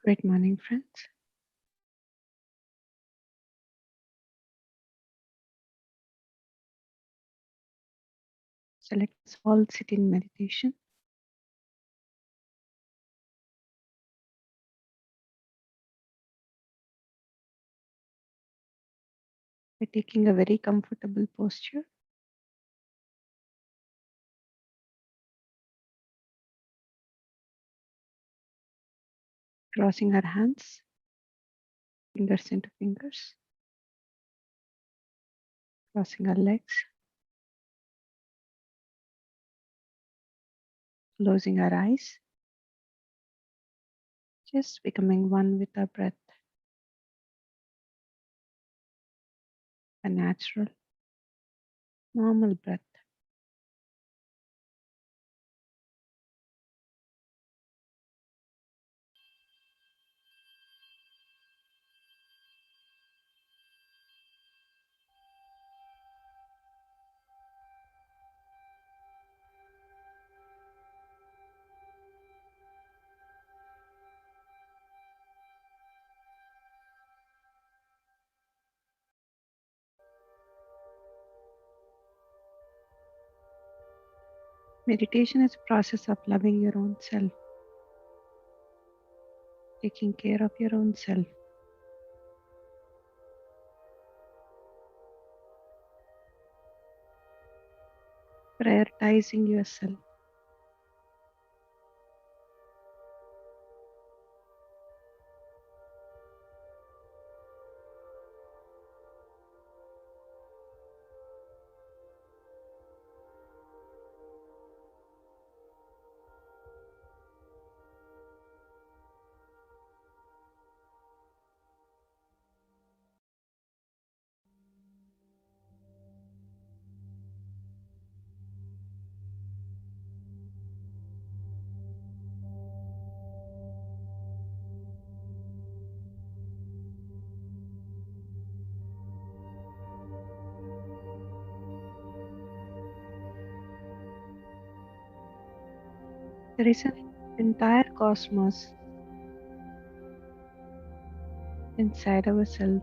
Great morning, friends. So let us all sit in meditation. By taking a very comfortable posture, crossing our hands, fingers into fingers, crossing our legs, closing our eyes, just becoming one with our breath, a natural, normal breath. Meditation is a process of loving your own self, taking care of your own self, prioritizing yourself. There is an entire cosmos inside ourselves.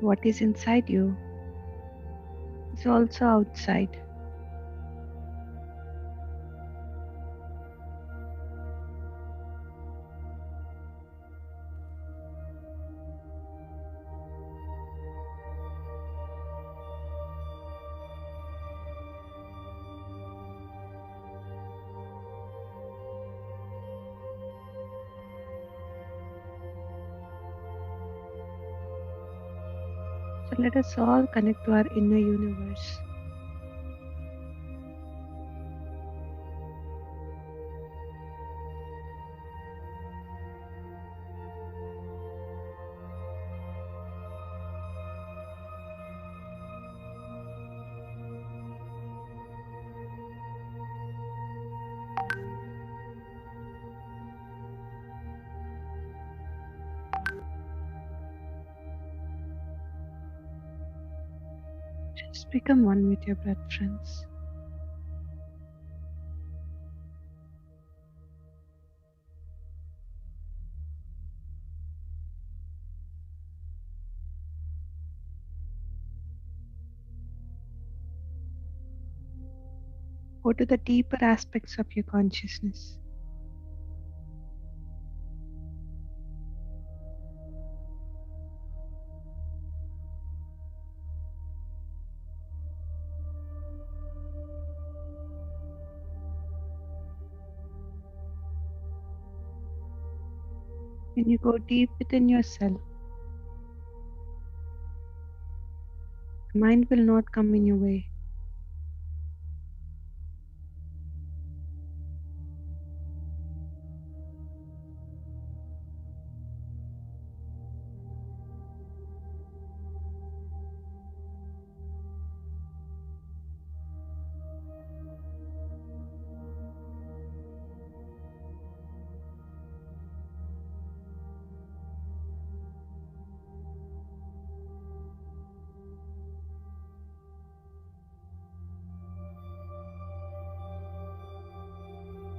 What is inside you is also outside. So let us all connect to our inner universe. Just become one with your breath, friends. Go to the deeper aspects of your consciousness. When you go deep within yourself, the mind will not come in your way.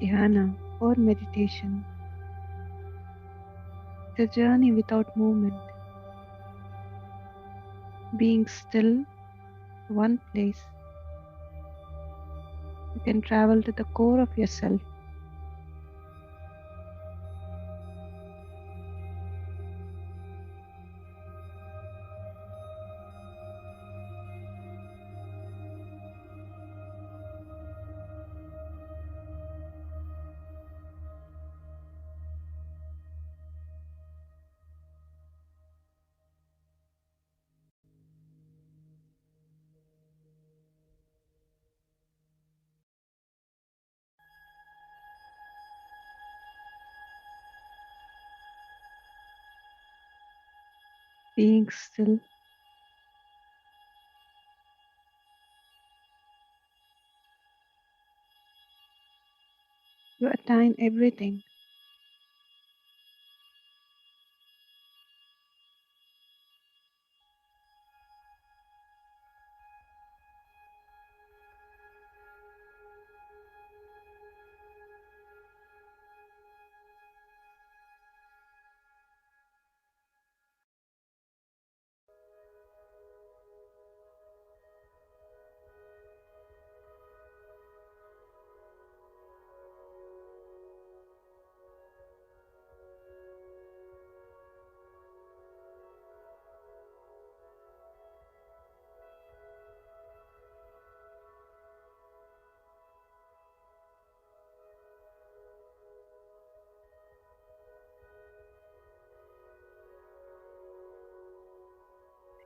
dhyana, or meditation is a journey without movement, being still, one place. You can travel to the core of yourself, being still. You attain everything.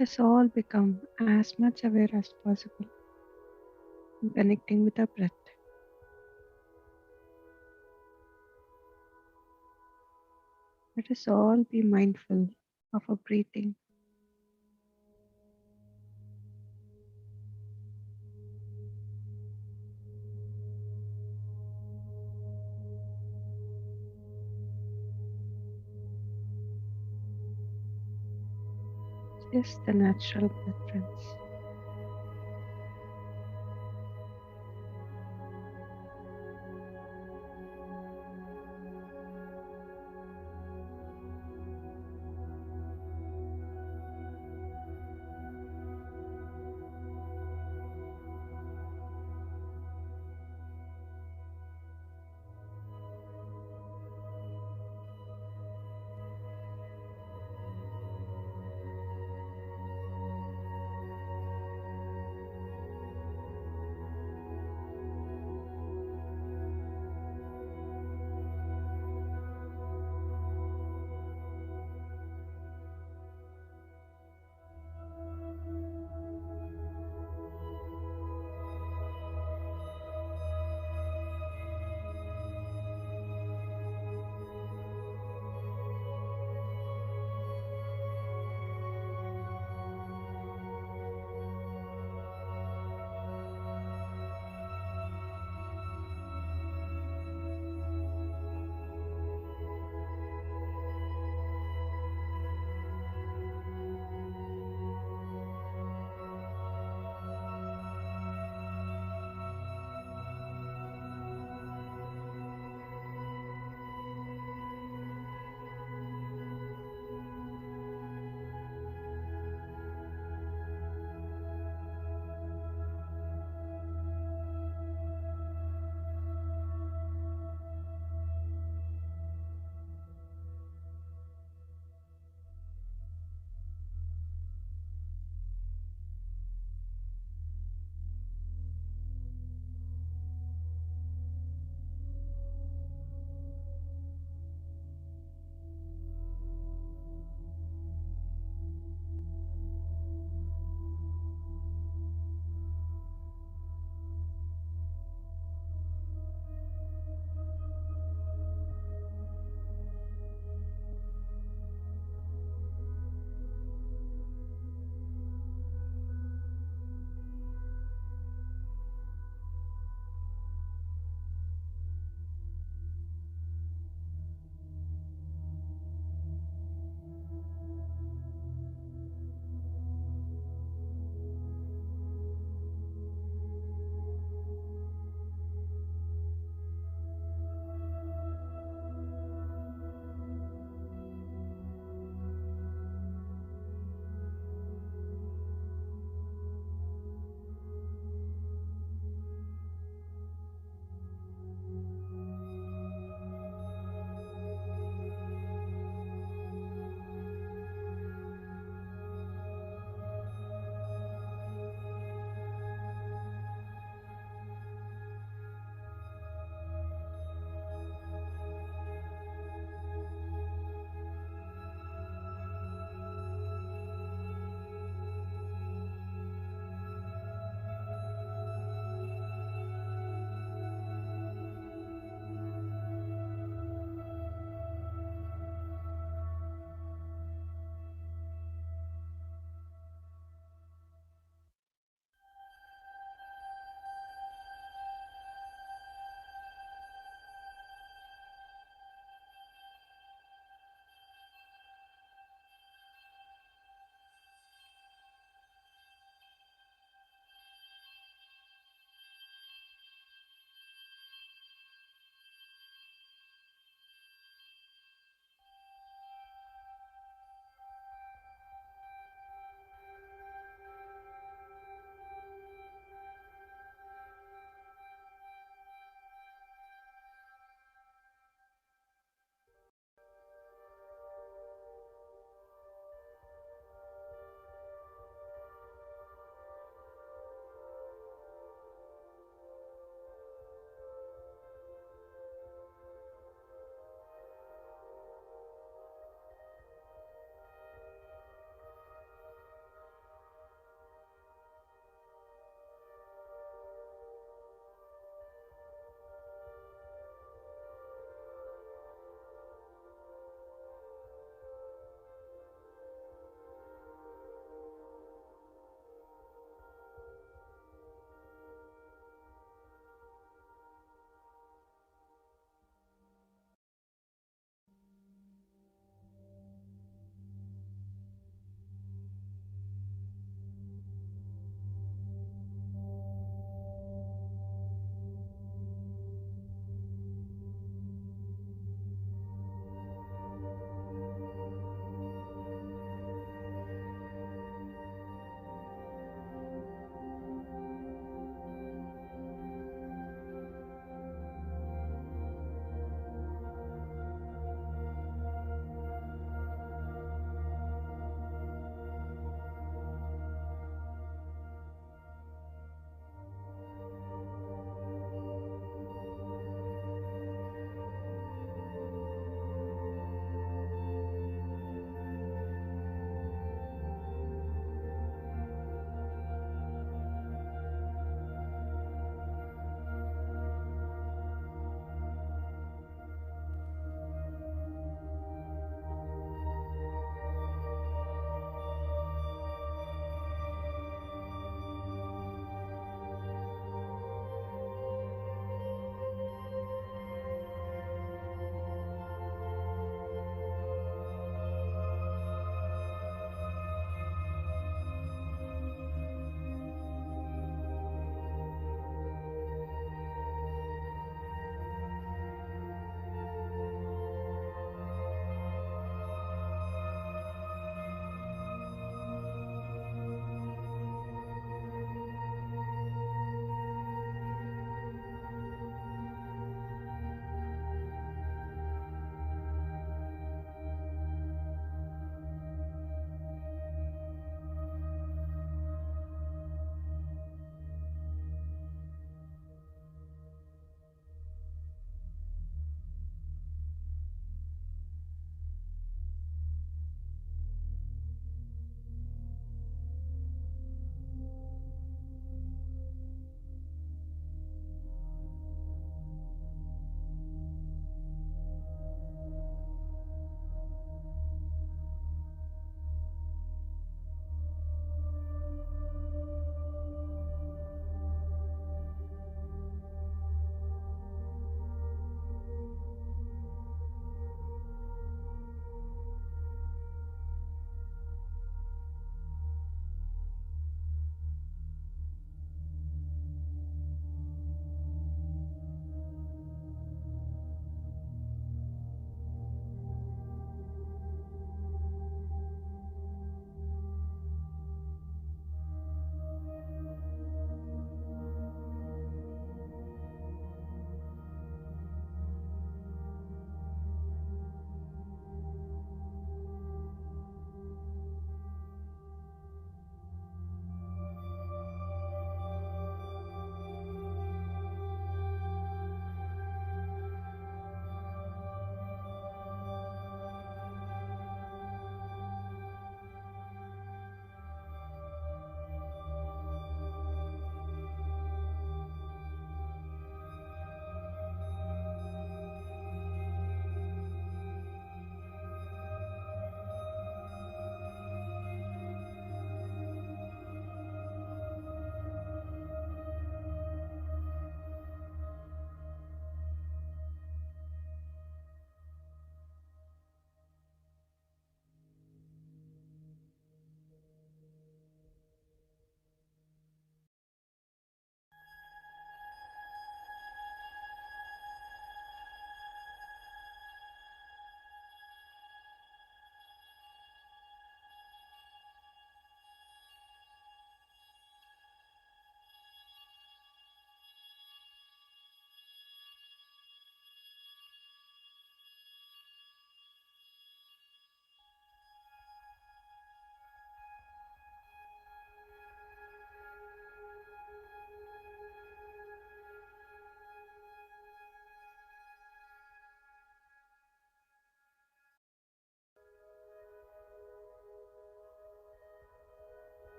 Let us all become as much aware as possible in connecting with our breath. Let us all be mindful of our breathing. Just the natural preference.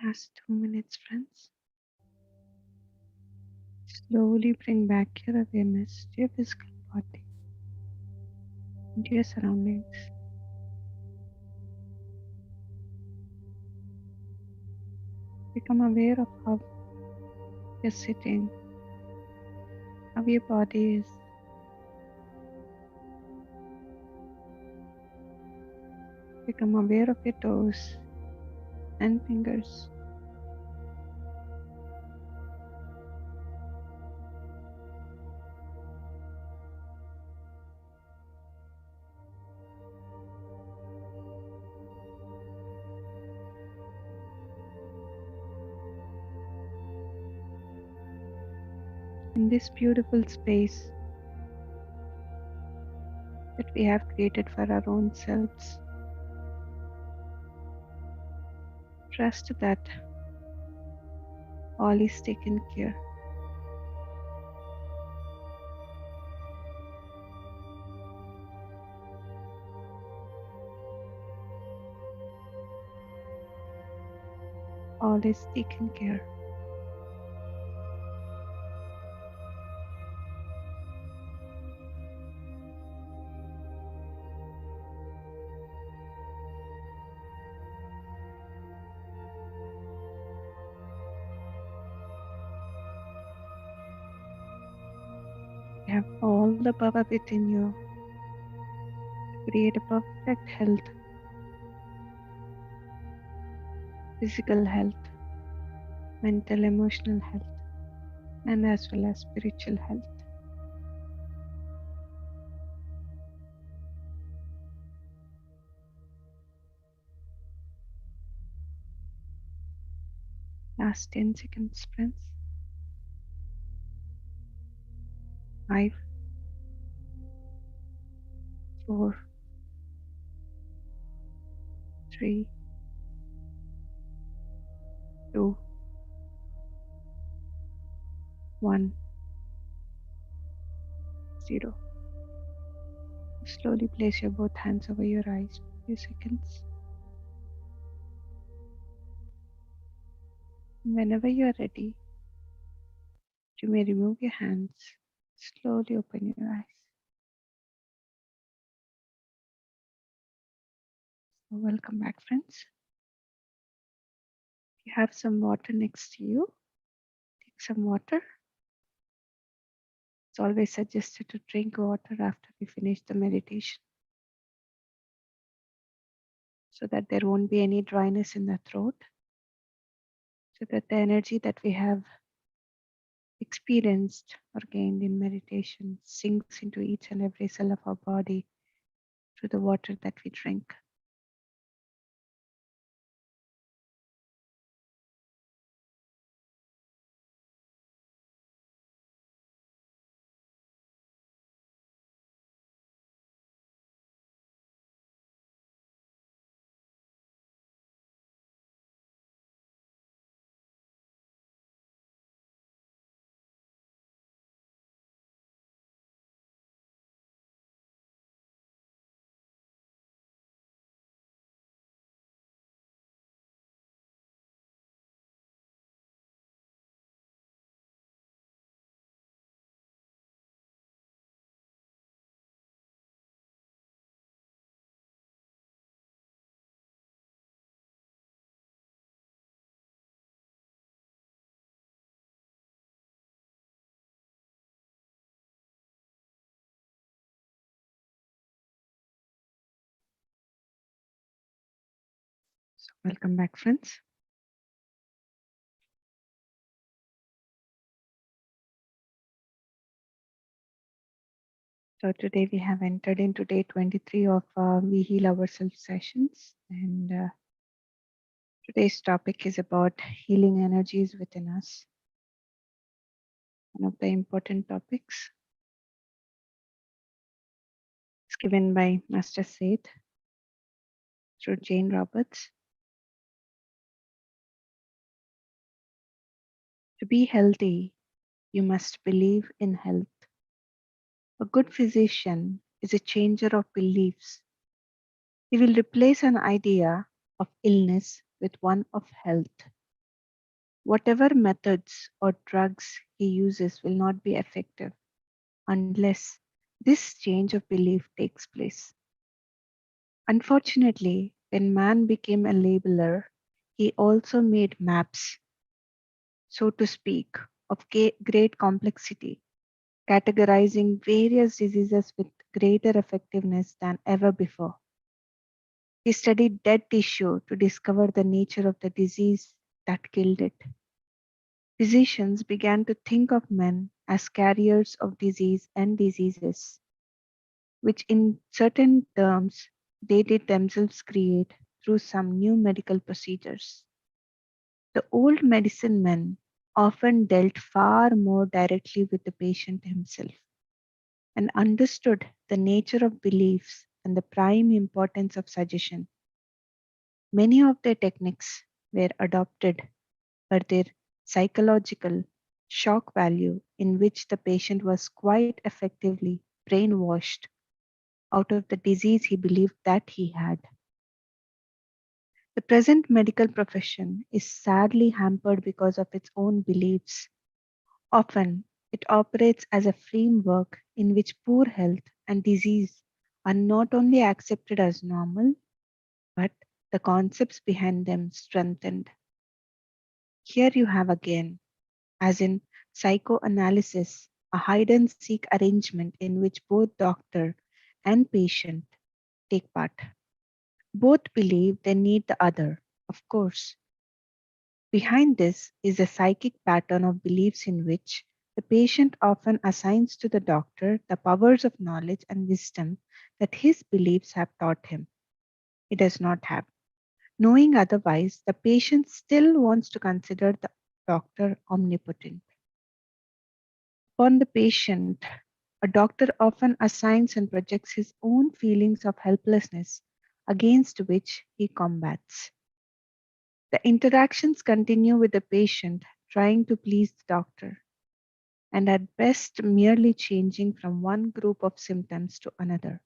Last 2 minutes, friends. Slowly bring back your awareness to your physical body and to your surroundings. Become aware of how you're sitting, how your body is. Become aware of your toes and fingers. In this beautiful space that we have created for our own selves, trust that all is taken care. All is taken care. You have all the power within you to create a perfect health, physical health, mental, emotional health, and as well as spiritual health. Last 10 seconds, friends. 5, 4, 3, 2, 1, 0. Slowly place your both hands over your eyes for a few seconds. Whenever you are ready, you may remove your hands. Slowly open your eyes. So welcome back, friends. If you have some water next to you, take some water. It's always suggested to drink water after we finish the meditation so that there won't be any dryness in the throat, so that the energy that we have experienced or gained in meditation sinks into each and every cell of our body through the water that we drink. So welcome back, friends. So today we have entered into day 23 of We Heal Ourselves sessions. And today's topic is about healing energies within us. One of the important topics. It's given by Master Seth through Jane Roberts. To be healthy, you must believe in health. A good physician is a changer of beliefs. He will replace an idea of illness with one of health. Whatever methods or drugs he uses will not be effective unless this change of belief takes place. Unfortunately, when man became a labeler, he also made maps, so to speak, of great complexity, categorizing various diseases with greater effectiveness than ever before. He studied dead tissue to discover the nature of the disease that killed it. Physicians began to think of men as carriers of disease and diseases, which in certain terms they did themselves create through some new medical procedures. The old medicine men often dealt far more directly with the patient himself and understood the nature of beliefs and the prime importance of suggestion. Many of their techniques were adopted for their psychological shock value, in which the patient was quite effectively brainwashed out of the disease he believed that he had. The present medical profession is sadly hampered because of its own beliefs. Often, it operates as a framework in which poor health and disease are not only accepted as normal, but the concepts behind them strengthened. Here you have again, as in psychoanalysis, a hide and seek arrangement in which both doctor and patient take part. Both believe they need the other, of course. Behind this is a psychic pattern of beliefs in which the patient often assigns to the doctor the powers of knowledge and wisdom that his beliefs have taught him. He does not have. Knowing otherwise, the patient still wants to consider the doctor omnipotent. Upon the patient, a doctor often assigns and projects his own feelings of helplessness against which he combats. The interactions continue with the patient trying to please the doctor, and at best merely changing from one group of symptoms to another.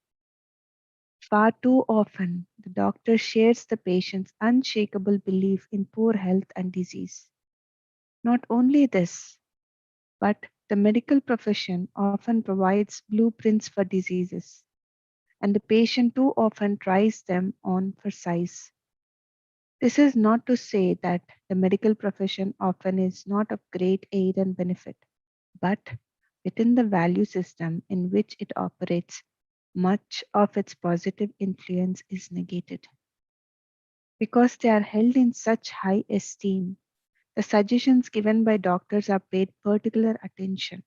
Far too often, the doctor shares the patient's unshakable belief in poor health and disease. Not only this, but the medical profession often provides blueprints for diseases, and the patient too often tries them on for size. This is not to say that the medical profession often is not of great aid and benefit, but within the value system in which it operates, much of its positive influence is negated. Because they are held in such high esteem, the suggestions given by doctors are paid particular attention.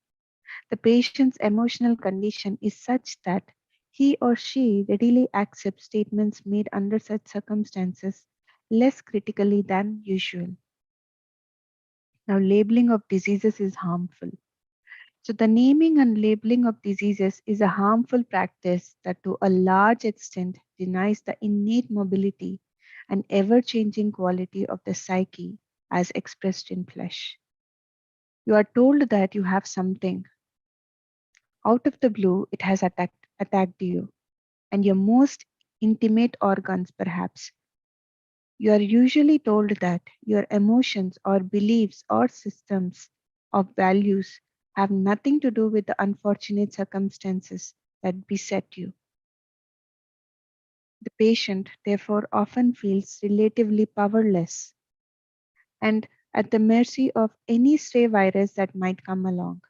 The patient's emotional condition is such that he or she readily accepts statements made under such circumstances less critically than usual. Now, labeling of diseases is harmful. So, the naming and labeling of diseases is a harmful practice that, to a large extent, denies the innate mobility and ever changing quality of the psyche as expressed in flesh. You are told that you have something. Out of the blue, it has attacked you, and your most intimate organs, perhaps. You are usually told that your emotions or beliefs or systems of values have nothing to do with the unfortunate circumstances that beset you. The patient, therefore, often feels relatively powerless and at the mercy of any stray virus that might come along.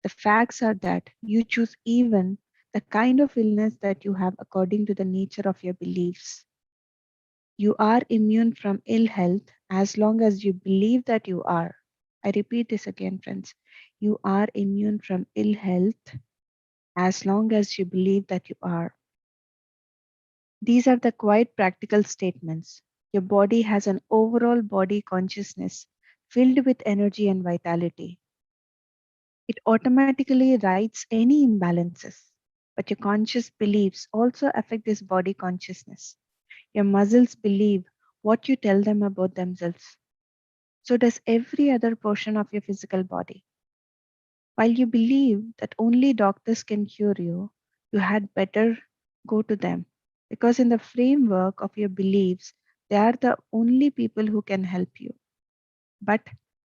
The facts are that you choose even the kind of illness that you have according to the nature of your beliefs. You are immune from ill health as long as you believe that you are. I repeat this again, friends. You are immune from ill health as long as you believe that you are. These are the quite practical statements. Your body has an overall body consciousness filled with energy and vitality. It automatically rights any imbalances. But your conscious beliefs also affect this body consciousness. Your muscles believe what you tell them about themselves. So does every other portion of your physical body. While you believe that only doctors can cure you, you had better go to them. Because in the framework of your beliefs, they are the only people who can help you. But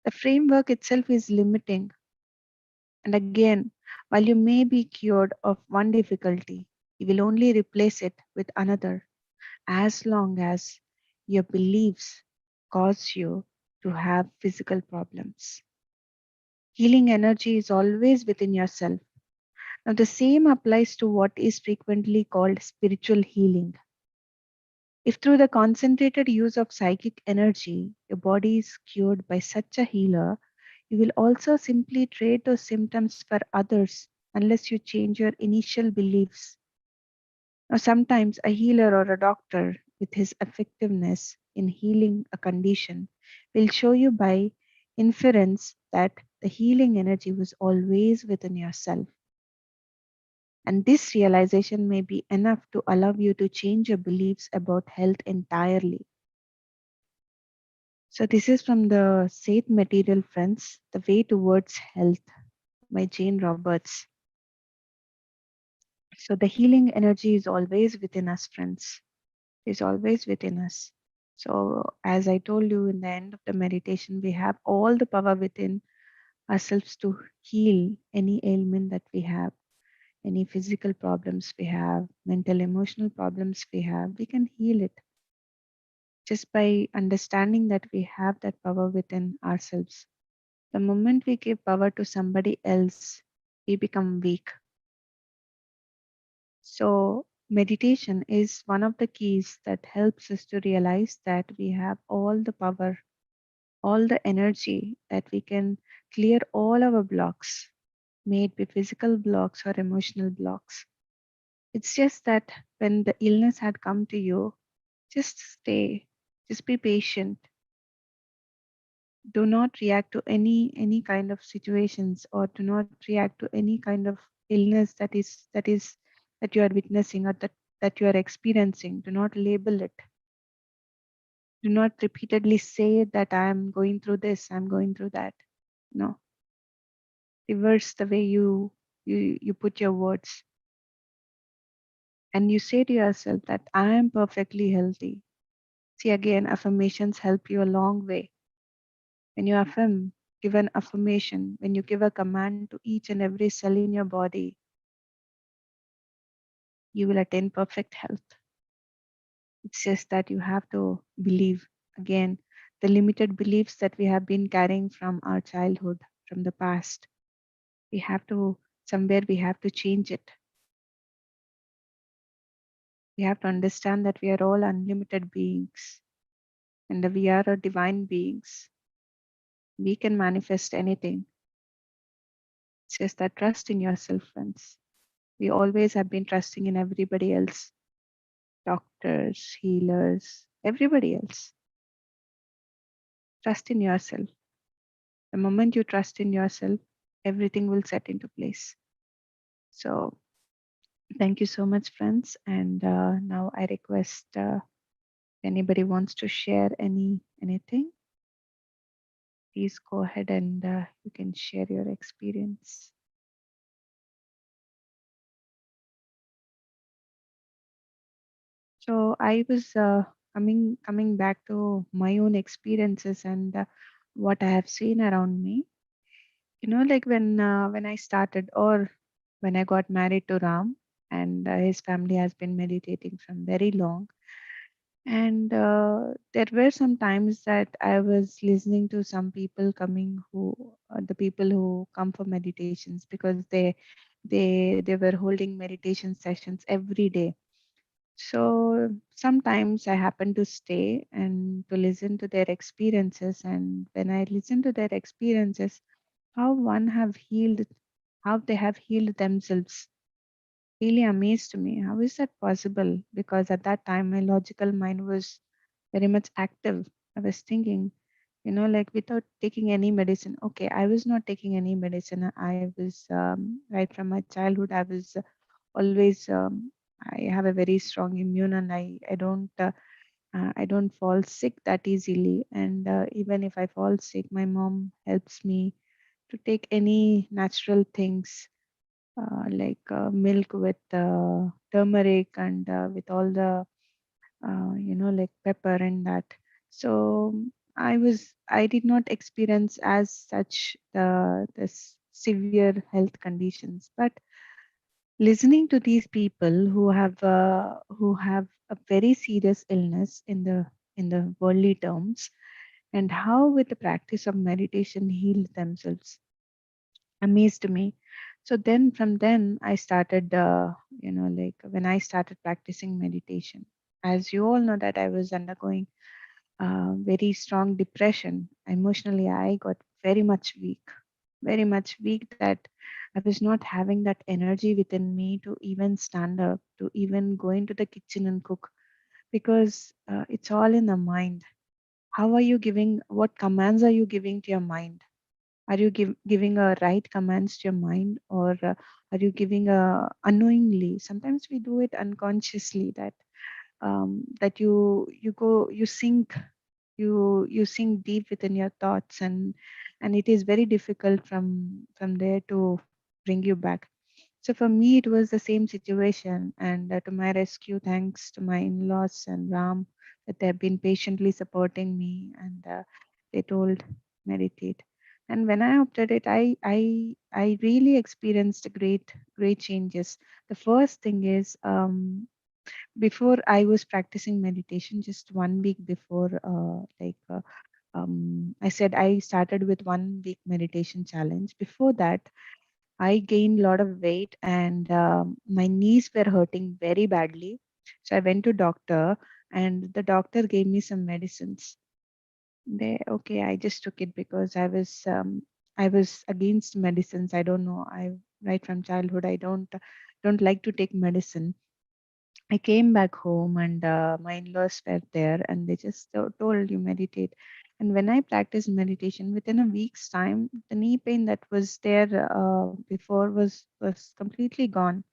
the framework itself is limiting. And again, while you may be cured of one difficulty, you will only replace it with another as long as your beliefs cause you to have physical problems. Healing energy is always within yourself. Now, the same applies to what is frequently called spiritual healing. If through the concentrated use of psychic energy, your body is cured by such a healer, you will also simply trade those symptoms for others unless you change your initial beliefs. Now, sometimes a healer or a doctor, with his effectiveness in healing a condition, will show you by inference that the healing energy was always within yourself. And this realization may be enough to allow you to change your beliefs about health entirely. So, this is from the Seth Material Friends, The Way Towards Health by Jane Roberts. So, the healing energy is always within us, friends, is always within us. So, as I told you in the end of the meditation, we have all the power within ourselves to heal any ailment that we have, any physical problems we have, mental, emotional problems we have. We can heal it just by understanding that we have that power within ourselves. The moment we give power to somebody else, we become weak. So, meditation is one of the keys that helps us to realize that we have all the power, all the energy that we can clear all our blocks, may it be physical blocks or emotional blocks. It's just that when the illness had come to you, just stay, just be patient. Do not react to any kind of situations, or do not react to any kind of illness that you are witnessing, or that you are experiencing. Do not label it. Do not repeatedly say that I am going through this, I'm going through that. No, reverse the way you put your words, and you say to yourself that I am perfectly healthy. See, again, affirmations help you a long way. When you affirm, give an affirmation, when you give a command to each and every cell in your body, you will attain perfect health. It's just that you have to believe. Again, the limited beliefs that we have been carrying from our childhood, from the past, we have to, somewhere we have to change it. We have to understand that we are all unlimited beings, and that we are a divine beings. We can manifest anything. It's just that trust in yourself, friends. We always have been trusting in everybody else, doctors, healers, everybody else. Trust in yourself. The moment you trust in yourself, everything will set into place. So, thank you so much, friends. And now I request anybody wants to share anything, please go ahead and you can share your experience. So I was coming back to my own experiences and what I have seen around me. Like when I started, or when I got married to Ram, and his family has been meditating from very long. And there were some times that I was listening to some people coming, who the people who come for meditations, because they were holding meditation sessions every day. So sometimes I happen to stay and to listen to their experiences. And when I listen to their experiences, how one have healed, how they have healed themselves, really amazed me. How is that possible? Because at that time, my logical mind was very much active. I was thinking, like without taking any medicine. Okay, I was not taking any medicine. I was, right from my childhood, I was always, I have a very strong immune, and I don't fall sick that easily. And even if I fall sick, my mom helps me to take any natural things, like milk with turmeric, and with all the like pepper and that. So I did not experience as such the severe health conditions, but listening to these people who have a very serious illness in the worldly terms, and how with the practice of meditation heal themselves, amazed me. So then from then I started, like when I started practicing meditation, as you all know that I was undergoing very strong depression. Emotionally, I got very much weak, that I was not having that energy within me to even stand up, to even go into the kitchen and cook, because it's all in the mind. How are you giving, what commands are you giving to your mind? Are you giving a right commands to your mind, or are you giving a unknowingly? Sometimes we do it unconsciously, that you sink, you sink deep within your thoughts, and it is very difficult from there to bring you back. So for me it was the same situation, and to my rescue, thanks to my in-laws and Ram, that they have been patiently supporting me, and they told meditate. And when I opted it, I really experienced great changes. The first thing is, before I was practicing meditation, just 1 week before, I said I started with 1 week meditation challenge. Before that, I gained a lot of weight, and my knees were hurting very badly. So I went to doctor, and the doctor gave me some medicines. Okay, I just took it because I was against medicines. I don't know. I right from childhood I don't like to take medicine. I came back home, and my in-laws were there, and they just told you meditate. And when I practiced meditation, within a week's time, the knee pain that was there before was completely gone.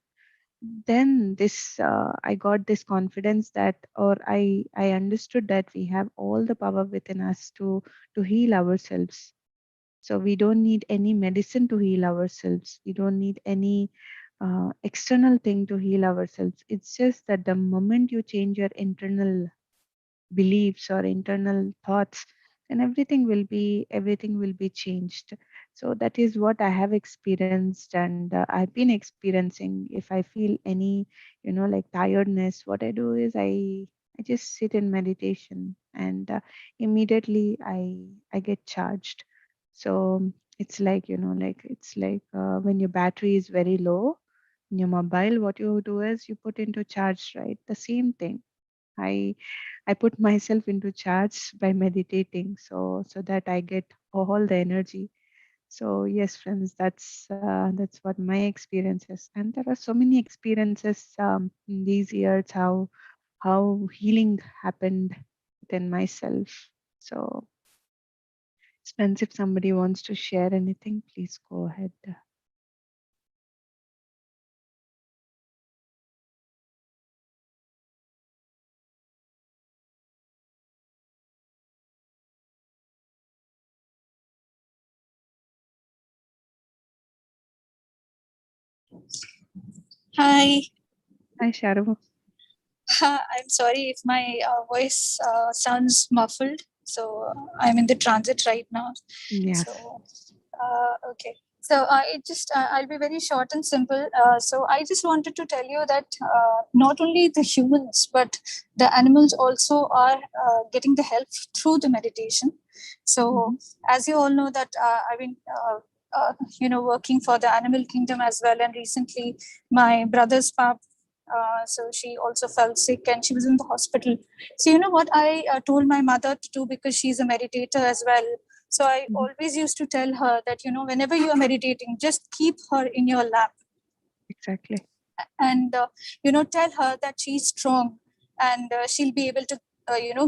Then this I got this confidence that, or I understood that we have all the power within us to heal ourselves. So we don't need any medicine to heal ourselves. We don't need any external thing to heal ourselves. It's just that the moment you change your internal beliefs or internal thoughts, then everything will be changed. So that is what I have experienced, and I've been experiencing. If I feel any, like tiredness, what I do is I just sit in meditation, and immediately I get charged. So it's like, it's like when your battery is very low in your mobile, what you do is you put into charge, right? The same thing. I I put myself into charge by meditating, so that I get all the energy. So yes, friends, that's what my experience is, and there are so many experiences in these years, how healing happened within myself. So, Spence, if somebody wants to share anything, please go ahead. Hi. Hi, Sharu. I'm sorry if my voice sounds muffled. So I'm in the transit right now. Yes. So, okay. So I'll be very short and simple. So I just wanted to tell you that not only the humans, but the animals also are getting the help through the meditation. So as you all know that I've been, working for the animal kingdom as well. And recently my brother's pup, so she also felt sick and she was in the hospital. So you know what I told my mother to do, because she's a meditator as well. So I always used to tell her that, whenever you are meditating, just keep her in your lap Exactly. and, tell her that she's strong and she'll be able to,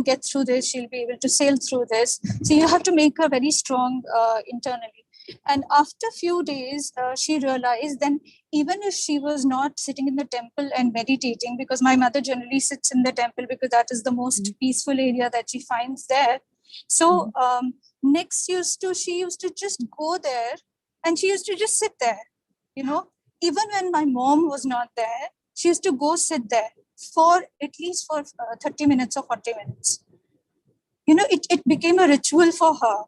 get through this. She'll be able to sail through this. So you have to make her very strong internally. And after a few days, she realized then, even if she was not sitting in the temple and meditating, because my mother generally sits in the temple because that is the most peaceful area that she finds there. So she used to just go there and she used to just sit there, even when my mom was not there, she used to go sit there for at least for 30 minutes or 40 minutes. it became a ritual for her.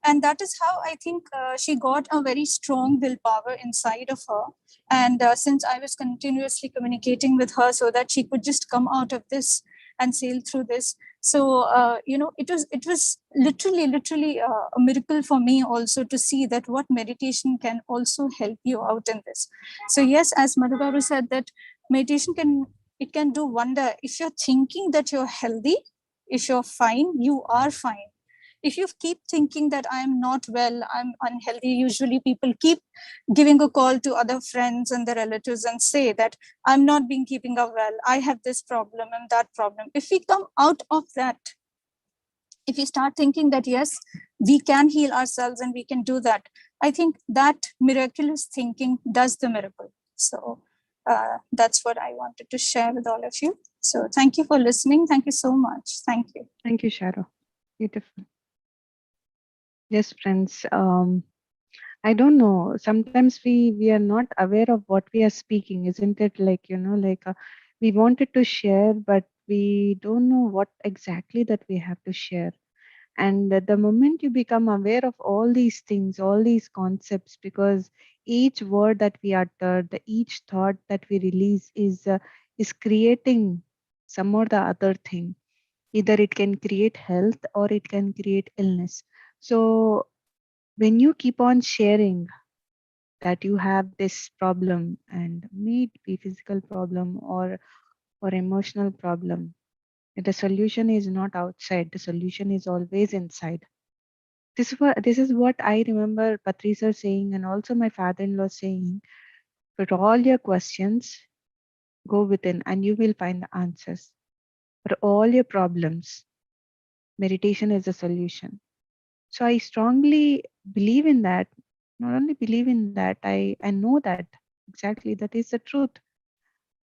And that is how I think she got a very strong willpower inside of her. And since I was continuously communicating with her so that she could just come out of this and sail through this, so it was literally a miracle for me also to see that what meditation can also help you out in this. So yes, as Madhu Babu said, that meditation can do wonder. If you're thinking that you're healthy, if you're fine, you are fine. If you keep thinking that I'm not well, I'm unhealthy, usually people keep giving a call to other friends and their relatives and say that I'm not being keeping up well, I have this problem and that problem. If we come out of that, if we start thinking that yes, we can heal ourselves and we can do that, I think that miraculous thinking does the miracle. So that's what I wanted to share with all of you. So thank you for listening. Thank you so much. Thank you. Thank you, Sharo. Beautiful. Yes, friends. I don't know. Sometimes we are not aware of what we are speaking, isn't it? Like, like we wanted to share, but we don't know what exactly that we have to share. And the moment you become aware of all these things, all these concepts, because each word that we utter, each thought that we release is creating some or the other thing. Either it can create health or it can create illness. So when you keep on sharing that you have this problem, and may it be physical problem or emotional problem, the solution is not outside, the solution is always inside. This is what I remember Patricia saying, and also my father-in-law saying, for all your questions, go within and you will find the answers. For all your problems, meditation is a solution. So I strongly believe in that. Not only believe in that, I know that exactly that is the truth.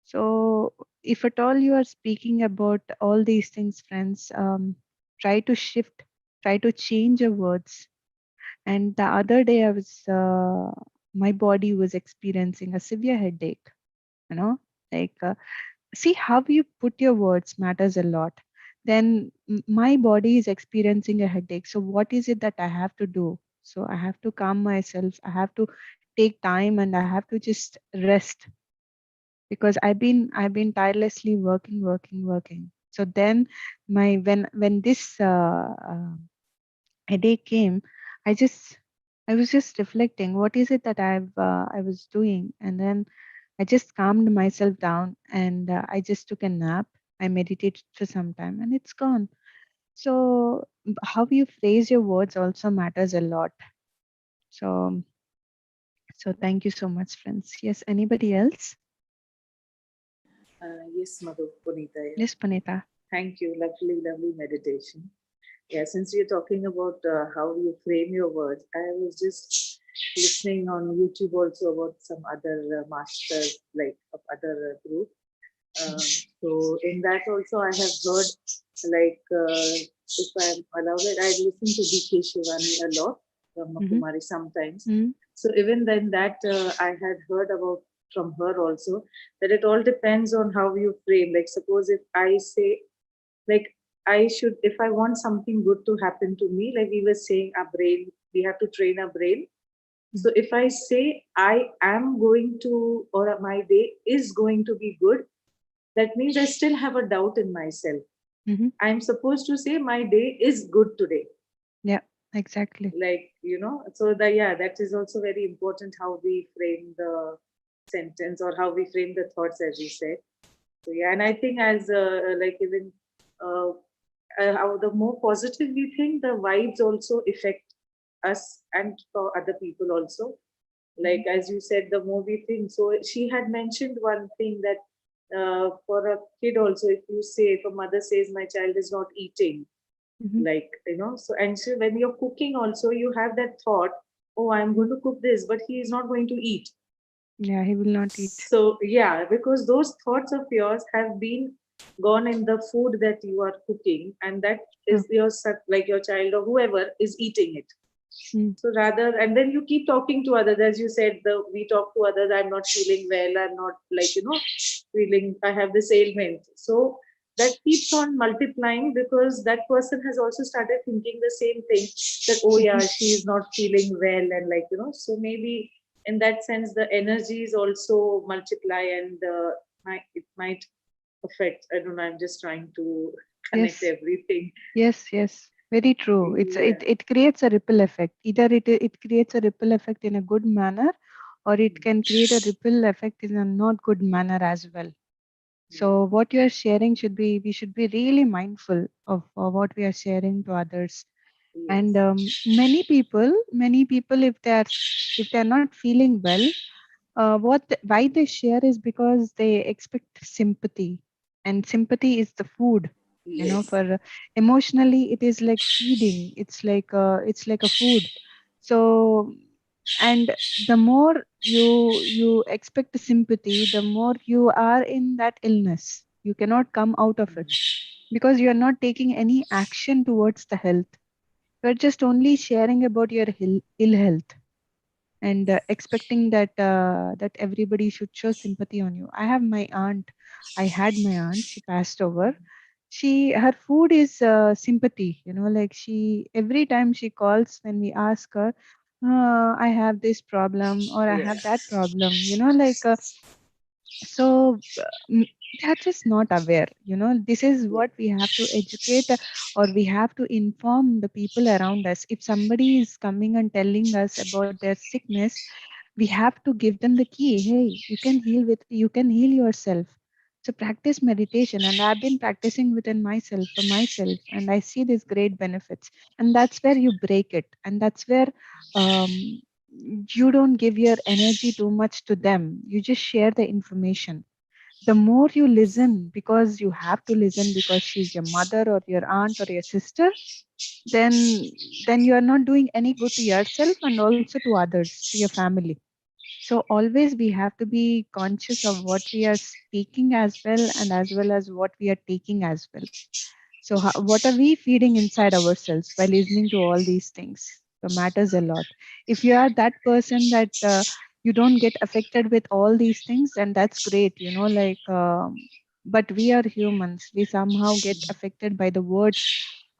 So if at all you are speaking about all these things, friends, try to shift, try to change your words. And the other day my body was experiencing a severe headache, you know, like, see how you put your words matters a lot. Then my body is experiencing a headache. So what is it that I have to do? So I have to calm myself. I have to take time and I have to just rest, because I've been tirelessly working. So then when this headache came, I just I was just reflecting what is it that I was doing, and then I just calmed myself down and I just took a nap. I meditated for some time and it's gone. So how you phrase your words also matters a lot. So thank you so much, friends. Yes, anybody else? Yes, Madhu, Punita. Yeah. Yes, Panita. Thank you. Lovely meditation. Yeah, since you're talking about how you frame your words, I was just listening on YouTube also about some other masters, like of other group. So in that also I have heard, like, if I'm allowed it, I listen to B.K. Shivani a lot, Brahma Mm-hmm. Kumari sometimes. Mm-hmm. So even then that I had heard about from her also, that it all depends on how you frame. Like suppose if I say, like, I should, if I want something good to happen to me, like we were saying, our brain, we have to train our brain. So if I say I am going to, or my day is going to be good, that means I still have a doubt in myself. Mm-hmm. I'm supposed to say my day is good today. Yeah, exactly. Like, so that, yeah, that is also very important how we frame the sentence or how we frame the thoughts, as you said. So, yeah, and I think as like even uh, how the more positive we think, the vibes also affect us and for other people also. Like as you said, the more we think. So she had mentioned one thing that for a kid also, if you say, if a mother says my child is not eating, Mm-hmm. like, so, and so when you're cooking also, you have that thought, oh, I'm going to cook this, but he is not going to eat. Yeah, he will not eat. So yeah, because those thoughts of yours have been gone in the food that you are cooking, and that True. is your like your child or whoever is eating it. Mm. So rather, and then you keep talking to others, as you said, we talk to others, I'm not feeling well, I'm not, like, feeling, I have this ailment. So that keeps on multiplying, because that person has also started thinking the same thing, that oh yeah, she is not feeling well, and like, so maybe in that sense the energies also multiply, and it might affect. I don't know, I'm just trying to connect Yes, everything. yes. Very true. Yeah. It creates a ripple effect. Either it creates a ripple effect in a good manner, or it can create a ripple effect in a not good manner as well. So what you are sharing we should be really mindful of what we are sharing to others. And Yes. many people, if they are not feeling well, why they share is because they expect sympathy, and sympathy is the food. Yes. For emotionally, it is like feeding. It's like a food. So, and the more you expect sympathy, the more you are in that illness. You cannot come out of it because you are not taking any action towards the health. You're just only sharing about your ill health, and Yes. expecting that everybody should show sympathy on you. I had my aunt. She passed over. Her food is sympathy. Like, she every time she calls, when we ask her, I have this problem or I have that Yes. problem. Like, so they're just not aware. This is Yes. what we have to educate, or we have to inform the people around us. If somebody is coming and telling us about their sickness, we have to give them the key. Hey, you can heal yourself. So practice meditation, and I've been practicing within myself for myself, and I see these great benefits. And that's where you break it, and that's where um, you don't give your energy too much to them. You just share the information. The more you listen, because you have to listen because she's your mother or your aunt or your sister, then you are not doing any good to yourself and also to others, to your family. So always we have to be conscious of what we are speaking as well, and as well as what we are taking as well. So what are we feeding inside ourselves by listening to all these things? So matters a lot. If you are that person that you don't get affected with all these things, then that's great. Like, but we are humans. We somehow get affected by the words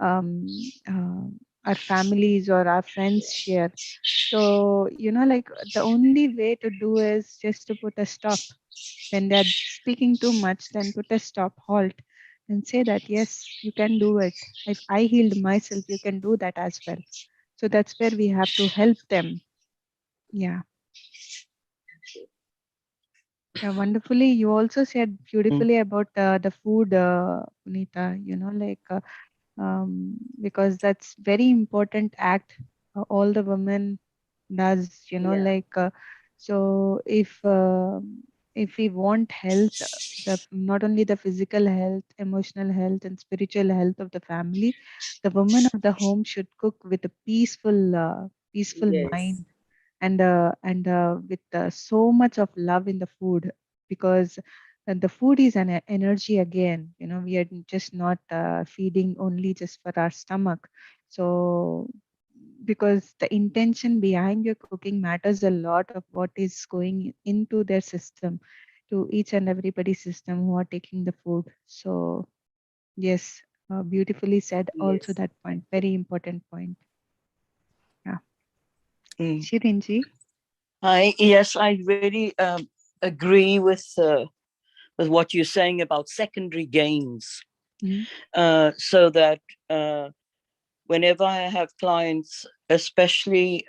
our families or our friends share. So, like, the only way to do is just to put a stop. When they're speaking too much, then put a stop, halt, and say that, yes, you can do it. If I healed myself, you can do that as well. So that's where we have to help them. Yeah. Yeah, wonderfully. You also said beautifully about the food, Punita, like, because that's very important act all the women does, Yeah. like, so if we want health, the not only the physical health, emotional health, and spiritual health of the family, the woman of the home should cook with a peaceful Yes. mind, and with so much of love in the food, because the food is an energy again. We are just not feeding only just for our stomach. So, because the intention behind your cooking matters a lot of what is going into their system, to each and everybody's system who are taking the food. So yes, beautifully said also, Yes. that point, very important point. Yeah. Mm. Shirinji. Yes, I really agree with what you're saying about secondary gains. Mhm. So that whenever I have clients, especially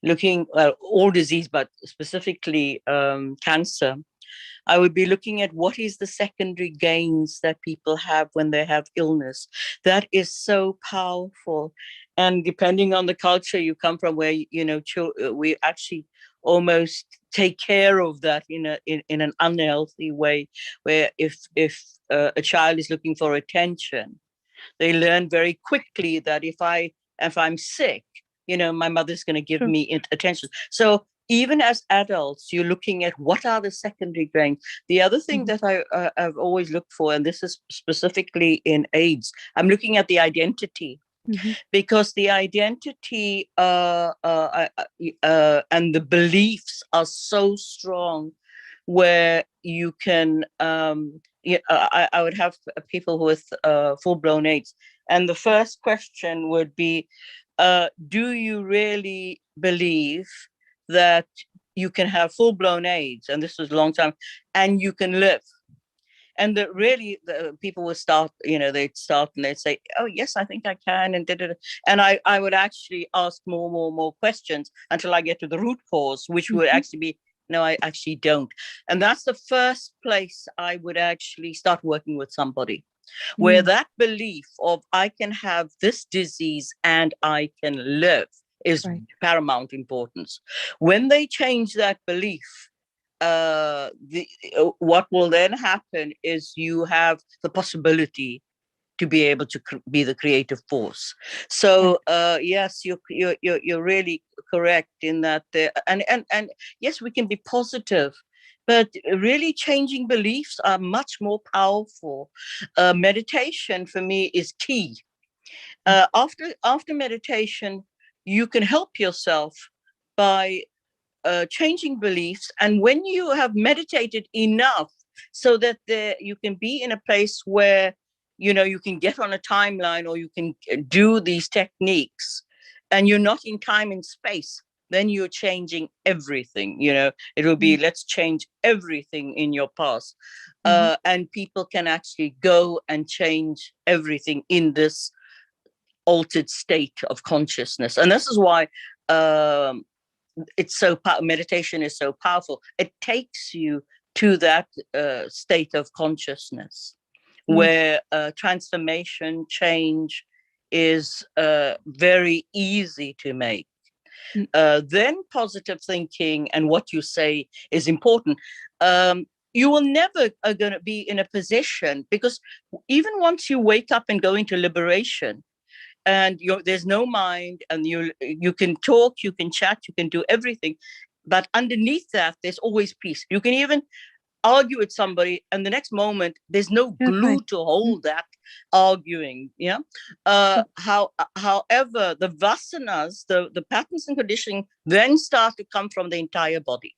looking all disease, but specifically cancer, I would be looking at what is the secondary gains that people have when they have illness. That is so powerful. And depending on the culture you come from, where, we actually almost take care of that in an unhealthy way, where if a child is looking for attention, they learn very quickly that if I'm sick, my mother's going to give True. me attention. So even as adults, you're looking at what are the secondary gains. The other thing Mhm. that I've always looked for, and this is specifically in AIDS, I'm looking at the identity, Mhm. because the identity and the beliefs are so strong where you can, I would have people with full-blown AIDS. And the first question would be, do you really believe that you can have full-blown AIDS, and this was a long time, and you can live? And really, the people would start, they'd start and they'd say, oh, yes, I think I can. And I would actually ask more questions until I get to the root cause, which would actually be, no, I actually don't. And that's the first place I would actually start working with somebody, where that belief of I can have this disease and I can live is paramount importance. When they change that belief, what will then happen is you have the possibility to be able to be the creative force. So yes, you're really correct in that. And yes, we can be positive, but really changing beliefs are much more powerful. Meditation for me is key. After meditation, you can help yourself by changing beliefs. And when you have meditated enough so that you can be in a place where, you can get on a timeline, or you can do these techniques, and you're not in time and space, then you're changing everything. It will be, let's change everything in your past. And people can actually go and change everything in this altered state of consciousness. And this is why it's so meditation is so powerful. It takes you to that state of consciousness where transformation, change is very easy to make. Then positive thinking and what you say is important. You will never are going to be in a position, because even once you wake up and go into liberation, and there's no mind, and you can talk, you can chat, you can do everything, but underneath that there's always peace. You can even argue with somebody, and the next moment there's no glue to hold that arguing. However, the vasanas, the patterns and conditioning, then start to come from the entire body.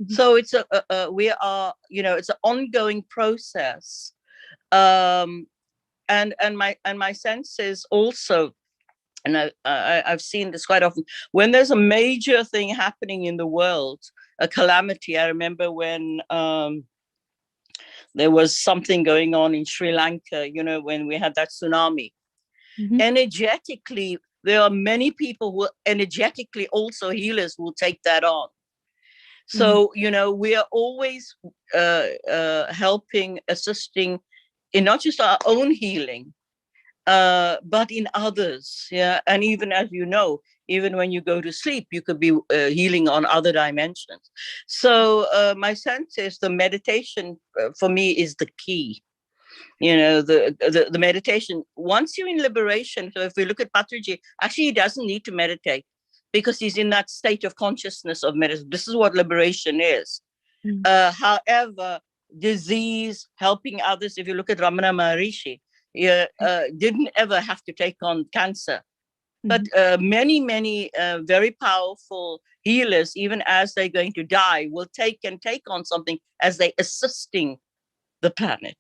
So it's it's an ongoing process. And my sense is also, and I've seen this quite often, when there's a major thing happening in the world, a calamity. I remember when there was something going on in Sri Lanka, when we had that tsunami. Energetically, there are many people who energetically, also healers, will take that on. So, we are always helping, assisting in not just our own healing, but in others. And even, as even when you go to sleep, you could be healing on other dimensions. So my sense is the meditation for me is the key. The meditation, once you're in liberation. So if we look at Patrici, actually he doesn't need to meditate, because he's in that state of consciousness of meditation. This is what liberation is. However, disease, helping others, if you look at Ramana Maharishi, didn't ever have to take on cancer. But many very powerful healers, even as they're going to die, will take on something as they assisting the planet.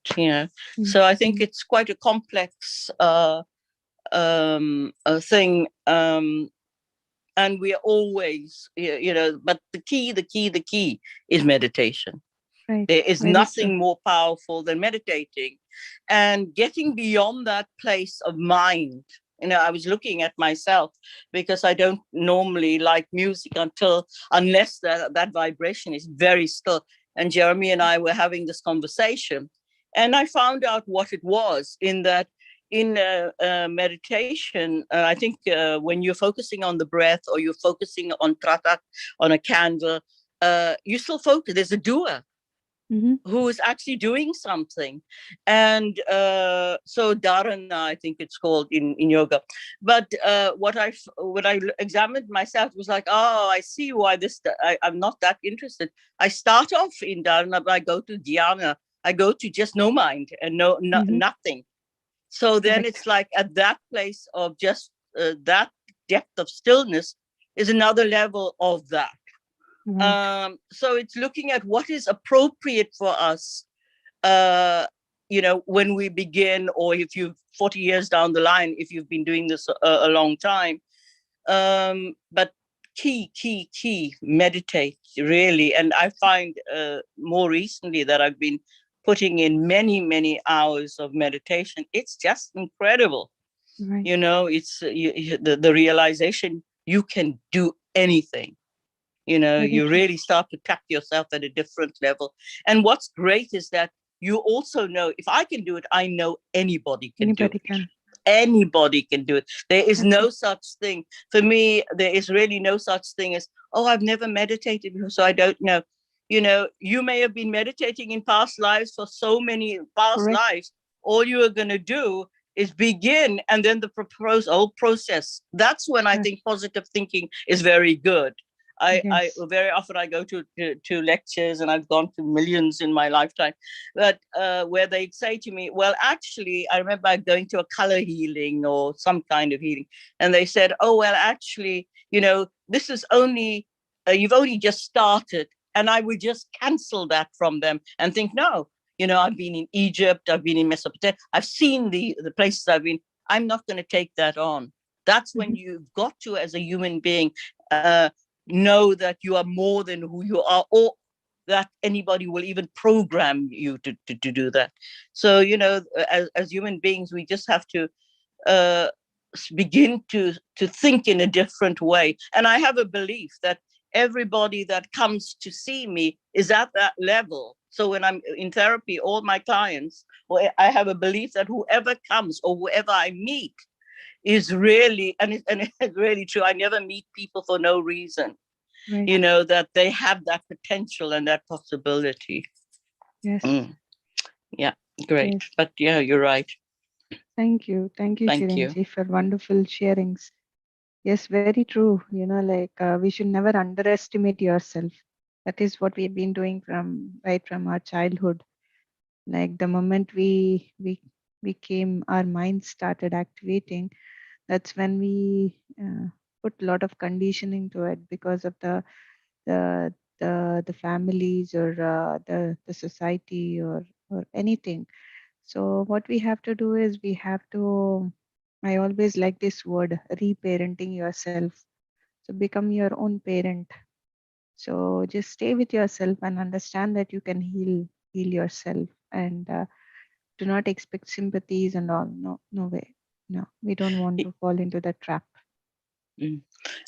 So I think it's quite a complex thing. And we are always, but the key is meditation. There is nothing more powerful than meditating, and getting beyond that place of mind. I was looking at myself, because I don't normally like music unless that vibration is very still. And Jeremy and I were having this conversation, and I found out what it was. In meditation, I think when you're focusing on the breath, or you're focusing on tratak, on a candle, you still focus. There's a doer who is actually doing something. And so dharana, I think it's called in yoga. But what I examined myself was like, oh, I see why I'm not that interested. I start off in dharana, but I go to dhyana. I go to just no mind and nothing. So then it's like at that place of just that depth of stillness is another level of that. Right. So it's looking at what is appropriate for us, when we begin, or if you've 40 years down the line, if you've been doing this a long time. But key, meditate, really. And I find more recently that I've been putting in many hours of meditation. It's just incredible. Right. It's the realization you can do anything. Very You true. really start to tap yourself at a different level. And what's great is that you also know, if I can do it, I know anybody can do Anybody it. can. Anybody can do it. There is no Exactly. such thing. For me, there is really no such thing as, oh, I've never meditated before, so I don't know. You may have been meditating in past lives for so many past Correct. lives. All you are going to do is begin, and then the whole process. That's when I Yes. think positive thinking is very good. I Yes. very often I go to lectures, and I've gone to millions in my lifetime, but where they'd say to me, well, actually, I remember going to a color healing or some kind of healing, and they said, oh, well, actually, this is only, you've only just started. And I would just cancel that from them and think, no, I've been in Egypt, I've been in Mesopotamia, I've seen the places I've been. I'm not going to take that on. That's when Mhm. you've got to, as a human being, know that you are more than who you are, or that anybody will even program you to do that. So, as human beings, we just have to uh, begin to think in a different way. And I have a belief that everybody that comes to see me is at that level. So when I'm in therapy, all my clients, well, I have a belief that whoever comes or whoever I meet is really, and it's really true. I never meet people for no reason, Right. that they have that potential and that possibility. Yes. Mm, yeah, great. Yes. But yeah, you're right. Thank you. Thank you, Thank you. Chiranji, for wonderful sharings. Yes, very true. Like we should never underestimate yourself. That is what we've been doing right from our childhood. Like the moment we came, our minds started activating. That's when we put a lot of conditioning to it because of the the families or the society or anything. So what we have to do is we have to, I always like this word, reparenting yourself. So become your own parent. So just stay with yourself and understand that you can heal yourself, and do not expect sympathies and all. No, no way. No, we don't want to fall into that trap. Mm.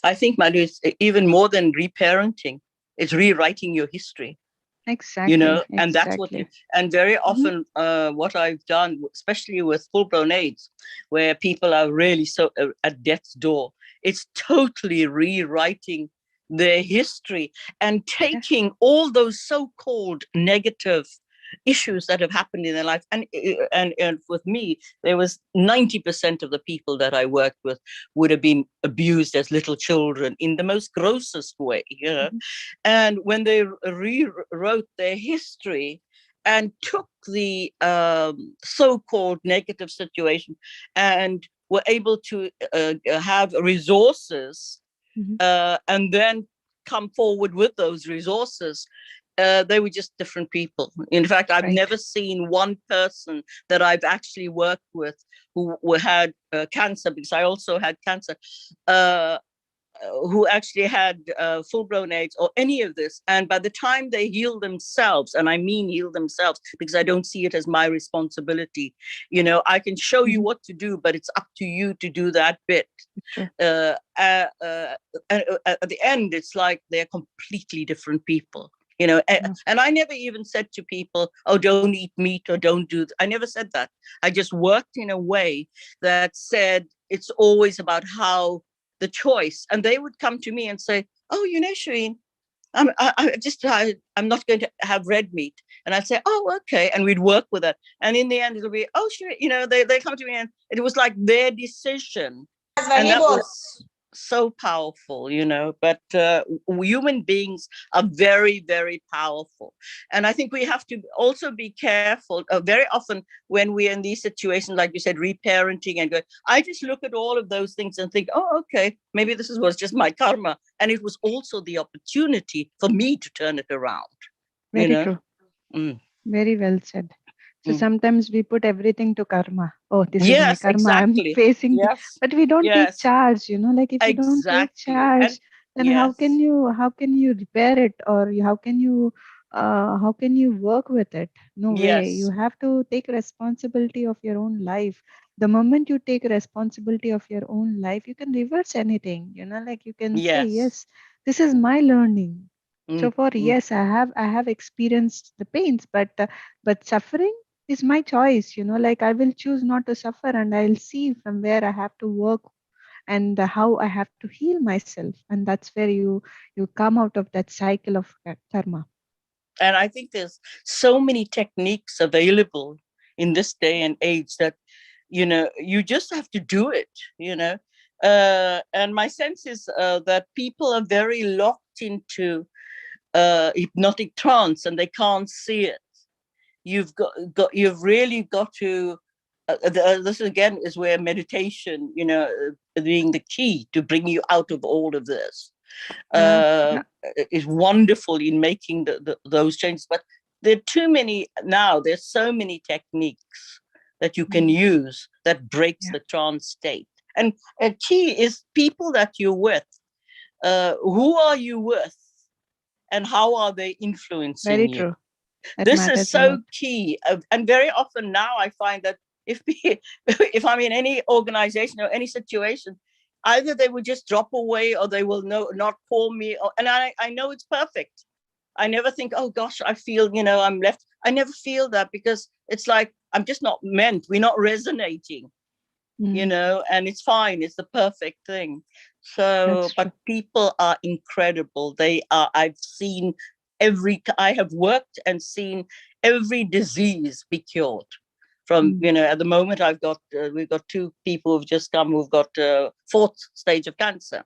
I think, Madhu, it's even more than reparenting. It's rewriting your history. Exactly, And that's what exactly. and very Mhm. often what I've done, especially with full-blown AIDS, where people are really so at death's door, it's totally rewriting their history and Yes. taking all those so-called negative issues that have happened in their life. And with me, there was 90% of the people that I worked with would have been abused as little children in the most grossest way. Mhm. And when they rewrote their history and took the so-called negative situation and were able to have resources, Mhm. and then come forward with those resources, they were just different people. In fact, I've Right. never seen one person that I've actually worked with who had cancer, because I also had cancer, uh, who actually had full-blown AIDS or any of this. And by the time they heal themselves, and I mean heal themselves, because I don't see it as my responsibility, I can show you Mhm. what to do, but it's up to you to do that bit. True. Uh, uh, uh, at the end, it's like they're completely different people. Yeah. And I never even said to people, oh, don't eat meat or don't do I never said that. I just worked in a way that said it's always about how the choice. And they would come to me and say, oh, Shireen, I'm not going to have red meat. And I'd say, oh, okay. And we'd work with it. And in the end, it'll be, oh, sure. They come to me, and it was like their decision. And that was, so powerful, but human beings are very, very powerful. And I think we have to also be careful. Very often when we're in these situations, like you said, reparenting and going, I just look at all of those things and think, oh, okay, maybe this was just my karma. And it was also the opportunity for me to turn it around. Very true. Mm. Very well said. So sometimes we put everything to karma. Oh, this is my Yes, karma. I'm exactly. facing this. Yes. But we don't take Yes. charge, like if you don't take Exactly. charge, And then yes. how can you repair it, or how can you work with it? No way. You Yes. have to take responsibility of your own life. The moment you take responsibility of your own life, you can reverse anything, like you can say, Yes. yes, this is my learning. So Mm, for mm. yes, I have experienced the pains, but suffering is my choice. Like I will choose not to suffer, and I'll see from where I have to work and how I have to heal myself, and that's where you come out of that cycle of karma. And I think there's so many techniques available in this day and age that, you just have to do it. And my sense is that people are very locked into hypnotic trance and they can't see it. You've really got to. This again is where meditation, being the key to bring you out of all of this. Yeah, uh, yeah, is wonderful in making those changes. But there are too many now. There's so many techniques that you can use that breaks yeah. the trance state. And a key is people that you're with. Who are you with, and how are they Very influencing you? true. That This is matters a lot. so key. And very often now I find that if I'm in any organization or any situation, either they will just drop away or they will not call me. And I know it's perfect. I never think, oh gosh, I feel, I'm left. I never feel that, because it's like, I'm just not meant. We're not resonating, Mm, and it's fine. It's the perfect thing. that's So, but true. people are incredible. I have worked and seen every disease be cured. From, Mm, at the moment, we've got two people who've just come who've got fourth stage of cancer.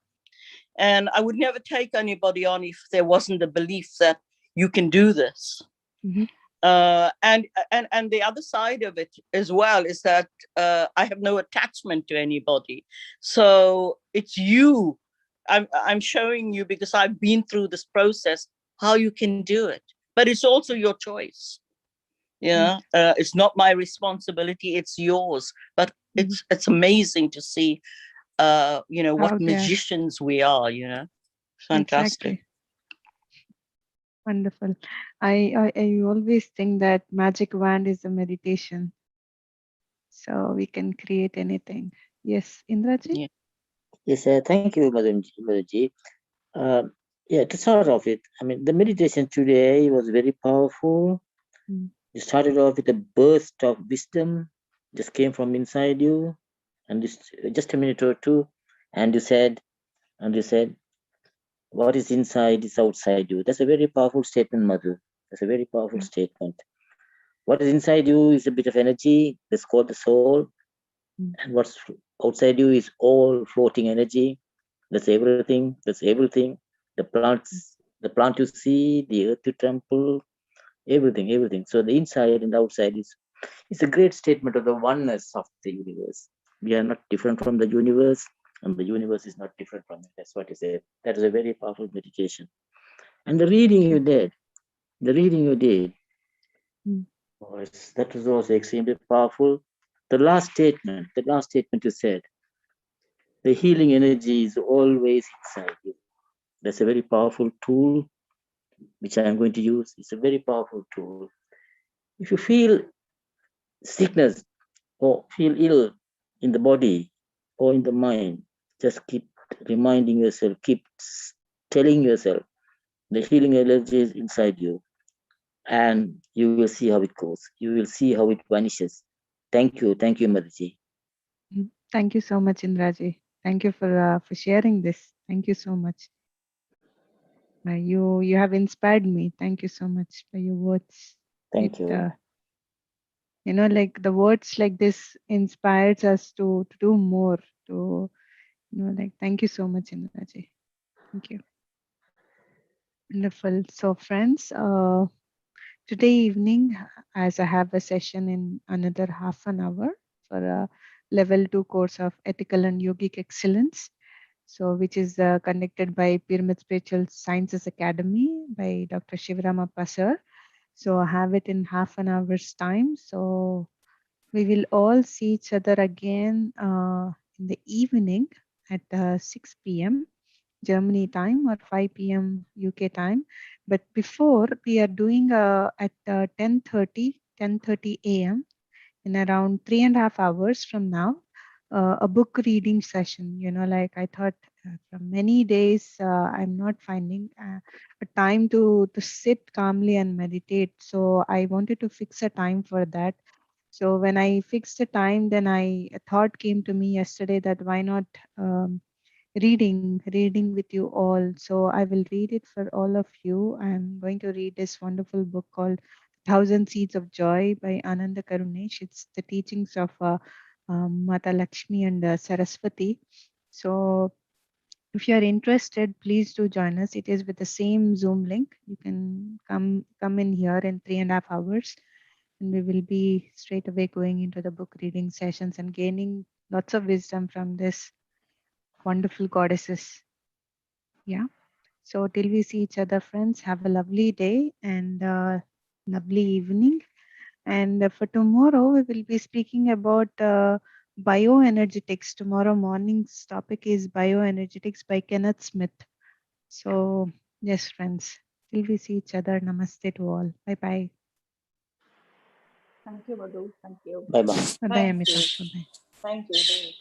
And I would never take anybody on if there wasn't a belief that you can do this. mhm, And the other side of it as well is that I have no attachment to anybody. So it's you. I'm showing you, because I've been through this process, how you can do it. But it's also your choice. mm, It's not my responsibility. It's yours. But mhm. it's amazing to see, what How they are. magicians we are. Fantastic. Exactly. Wonderful. I always think that magic wand is a meditation, so we can create anything. Yes, Indraji? Yeah. Yes, thank you, Madam Ji. Yeah, to start off with, I mean, the meditation today was very powerful. Mm, You started off with a burst of wisdom, just came from inside you, and just a minute or two, and you said, what is inside is outside you. That's a very powerful statement, Madhu. That's a very powerful yeah. statement. What is inside you is a bit of energy. That's called the soul, Mm, and what's outside you is all floating energy. That's everything. That's everything. The mm, plants, the plant you see, the earth you trample, everything, everything. So the inside and the outside is it's a great statement of the oneness of the universe. We are not different from the universe, and the universe is not different from it. That's what he said. That is a very powerful meditation. And okay. the reading you did, Mm, that was also extremely powerful. The last statement you said, the healing energy is always inside you. That's a very powerful tool which I am going to use. It's a very powerful tool. If you feel sickness or feel ill in the body or in the mind, just keep reminding yourself, keep telling yourself the healing energy is inside you, and you will see how it goes. You will see how it vanishes. Thank you, Madaji. mm. Thank you so much, Indraji. Thank you for sharing this. Thank you so much. You have inspired me. Thank you so much for your words. It Thank you. like the words like this inspires us to do more, to No, like, thank you so much, Indraji. Thank you. Wonderful. So, friends, today evening, as I have a session in another half an hour for a level 2 course of ethical and yogic excellence. So, which is conducted by Pyramid Spiritual Sciences Academy by Dr. Shivarama Pasar. So, I have it in half an hour's time. So, we will all see each other again in the evening at 6 p.m. Germany time or 5 p.m. UK time. But before we are doing at 10:30 a.m. in around 3.5 hours from now, a book reading session. Like I thought from many days, I'm not finding a time to sit calmly and meditate. So I wanted to fix a time for that. So when I fixed the time, then a thought came to me yesterday that why not reading with you all. So I will read it for all of you. I'm going to read this wonderful book called Thousand Seeds of Joy by Ananda Karunesh. It's the teachings of Mata Lakshmi and Saraswati. So if you are interested, please do join us. It is with the same Zoom link. You can come in here in 3.5 hours, and we will be straight away going into the book reading sessions and gaining lots of wisdom from this wonderful goddesses. Yeah. So till we see each other, friends, have a lovely day and lovely evening. And for tomorrow, we will be speaking about bioenergetics. Tomorrow morning's topic is bioenergetics by Kenneth Smith. So yes, friends, till we see each other, namaste to all. Bye bye. Thank you, Madhu. Thank you. Bye bye. Bye bye, Thank Amita. you. Bye bye. Thank you. Bye.